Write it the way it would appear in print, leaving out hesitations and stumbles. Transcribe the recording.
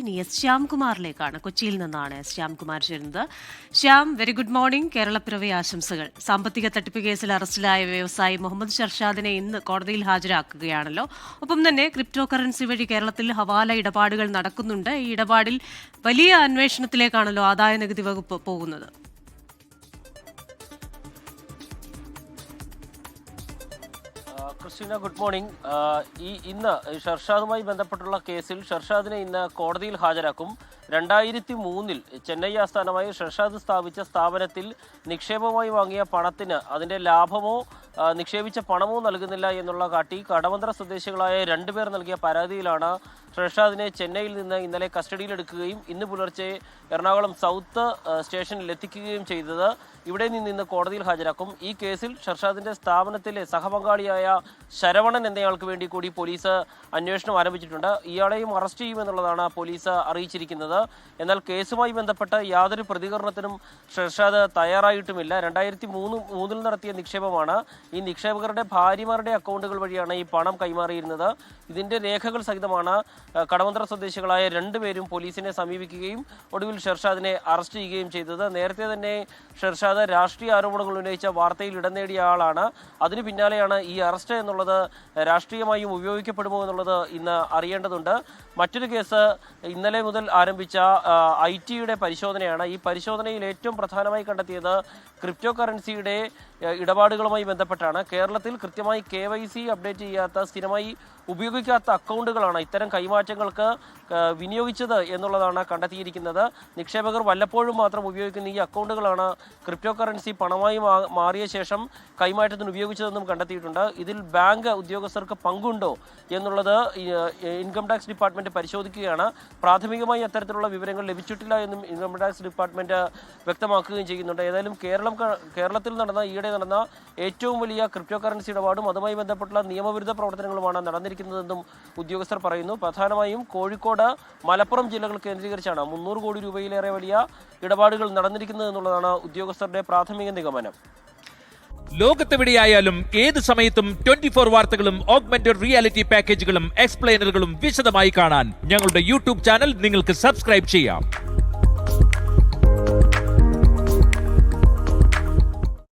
ഇനി എസ് ശ്യാംകുമാറിലേക്കാണ്. കൊച്ചിയിൽ നിന്നാണ് എസ് ശ്യാംകുമാർ ചേരുന്നത്. Shyam, very good morning. Keralappiravi ആശംസകൾ. സാമ്പത്തിക തട്ടിപ്പ് കേസിൽ അറസ്റ്റിലായ വ്യവസായി മുഹമ്മദ് ഷർഷാദിനെ ഇന്ന് കോടതിയിൽ ഹാജരാക്കുകയാണല്ലോ. ഒപ്പം തന്നെ ക്രിപ്റ്റോ കറൻസി വഴി കേരളത്തിൽ ഹവാല ഇടപാടുകൾ നടക്കുന്നുണ്ട്. ഈ ഇടപാടിൽ വലിയ അന്വേഷണത്തിലേക്കാണല്ലോ ആദായ നികുതി വകുപ്പ് പോകുന്നത്. Christina, good morning. ഇന്ന് ഷർഷാദുമായി ബന്ധപ്പെട്ടുള്ള കേസിൽ ഷർഷാദിനെ ഇന്ന് കോടതിയിൽ ഹാജരാക്കും. 2003 ചെന്നൈ ആസ്ഥാനമായി ഷർഷാദ് സ്ഥാപിച്ച സ്ഥാപനത്തിൽ നിക്ഷേപമായി വാങ്ങിയ പണത്തിന് അതിൻ്റെ ലാഭമോ നിക്ഷേപിച്ച പണമോ നൽകുന്നില്ല എന്നുള്ള കാട്ടി കടവന്ത്ര സ്വദേശികളായ 2 പേർ നൽകിയ പരാതിയിലാണ് ഷർഷാദിനെ ചെന്നൈയിൽ നിന്ന് ഇന്നലെ കസ്റ്റഡിയിലെടുക്കുകയും ഇന്ന് പുലർച്ചെ എറണാകുളം സൗത്ത് സ്റ്റേഷനിൽ എത്തിക്കുകയും ചെയ്തത്. ഇവിടെ നിന്ന് ഇന്ന് കോടതിയിൽ ഹാജരാക്കും. ഈ കേസിൽ ഷർഷാദിന്റെ സ്ഥാപനത്തിലെ സഹപങ്കാളിയായ ശരവണൻ എന്നയാൾക്ക് വേണ്ടി കൂടി പോലീസ് അന്വേഷണം ആരംഭിച്ചിട്ടുണ്ട്. ഇയാളെയും അറസ്റ്റ് ചെയ്യുമെന്നുള്ളതാണ് പോലീസ് അറിയിച്ചിരിക്കുന്നത്. എന്നാൽ കേസുമായി ബന്ധപ്പെട്ട് യാതൊരു പ്രതികരണത്തിനും ഷർഷാദ് തയ്യാറായിട്ടുമില്ല. 2003 നടത്തിയ നിക്ഷേപമാണ്. ഈ നിക്ഷേപകരുടെ ഭാര്യമാരുടെ അക്കൗണ്ടുകൾ വഴിയാണ് ഈ പണം കൈമാറിയിരുന്നത്. ഇതിന്റെ രേഖകൾ സഹിതമാണ് കടവന്ത്ര സ്വദേശികളായ 2 പേരും പോലീസിനെ സമീപിക്കുകയും ഒടുവിൽ ഷർഷാദിനെ അറസ്റ്റ് ചെയ്യുകയും ചെയ്തത്. നേരത്തെ തന്നെ ഷർഷാദ് രാഷ്ട്രീയ ആരോപണങ്ങൾ ഉന്നയിച്ച വാർത്തയിൽ ഇടം നേടിയ ആളാണ്. അതിന് പിന്നാലെയാണ് ഈ അറസ്റ്റ് എന്നുള്ളത് രാഷ്ട്രീയമായും ഉപയോഗിക്കപ്പെടുമോ എന്നുള്ളത് ഇന്ന് അറിയേണ്ടതുണ്ട്. മറ്റൊരു കേസ് ഇന്നലെ മുതൽ ആരംഭിച്ച IT-യുടെ പരിശോധനയാണ്. ഈ പരിശോധനയിൽ ഏറ്റവും പ്രധാനമായി കണ്ടെത്തിയത് ക്രിപ്റ്റോ കറൻസിയുടെ ഇടപാടുകളുമായി ബന്ധപ്പെട്ടാണ്. കേരളത്തിൽ കൃത്യമായി KYC അപ്ഡേറ്റ് ചെയ്യാത്ത, സ്ഥിരമായി ഉപയോഗിക്കാത്ത അക്കൗണ്ടുകളാണ് ഇത്തരം കൈമാറ്റങ്ങൾക്ക് വിനിയോഗിച്ചത് എന്നുള്ളതാണ് കണ്ടെത്തിയിരിക്കുന്നത്. നിക്ഷേപകർ വല്ലപ്പോഴും മാത്രം ഉപയോഗിക്കുന്ന ഈ അക്കൗണ്ടുകളാണ് ക്രിപ്റ്റോ കറൻസി പണമായി മാറിയ ശേഷം കൈമാറ്റത്തിന് ഉപയോഗിച്ചതെന്നും കണ്ടെത്തിയിട്ടുണ്ട്. ഇതിൽ ബാങ്ക് ഉദ്യോഗസ്ഥർക്ക് പങ്കുണ്ടോ എന്നുള്ളത് ഇൻകം ടാക്സ് ഡിപ്പാർട്ട്മെന്റ് പരിശോധിക്കുകയാണ്. പ്രാഥമികമായി അത്തരത്തിലുള്ള വിവരങ്ങൾ ലഭിച്ചിട്ടില്ല എന്നും ഇൻകം ടാക്സ് ഡിപ്പാർട്ട്മെന്റ് വ്യക്തമാക്കുകയും ചെയ്യുന്നുണ്ട്. ഏതായാലും കേരളത്തിൽ ഈയിടെ നടന്ന ഏറ്റവും വലിയ ക്രിപ്റ്റോ കറൻസി ഇടപാടും അതുമായി ബന്ധപ്പെട്ടുള്ള നിയമവിരുദ്ധ പ്രവർത്തനങ്ങളുമാണ് നടന്നിരിക്കുന്നതെന്നും ഉദ്യോഗസ്ഥർ പറയുന്നു. പ്രധാനമായും കോഴിക്കോട്, മലപ്പുറം ജില്ലകൾ കേന്ദ്രീകരിച്ചാണ് 300 കോടി രൂപയിലേറെ വലിയ ഇടപാടുകൾ നടന്നിരിക്കുന്നത് എന്നുള്ളതാണ് ഉദ്യോഗസ്ഥരുടെ പ്രാഥമിക നിഗമനം. ലോകത്തെവിടെയായാലും ഏത് സമയത്തും 24 വാർത്തകളും ഓഗ്മെന്റഡ് റിയാലിറ്റി പാക്കേജുകളും എക്സ്പ്ലെയിനറുകളും വിശദമായി കാണാൻ ഞങ്ങളുടെ യൂട്യൂബ് ചാനൽ നിങ്ങൾക്ക് സബ്സ്ക്രൈബ് ചെയ്യാം.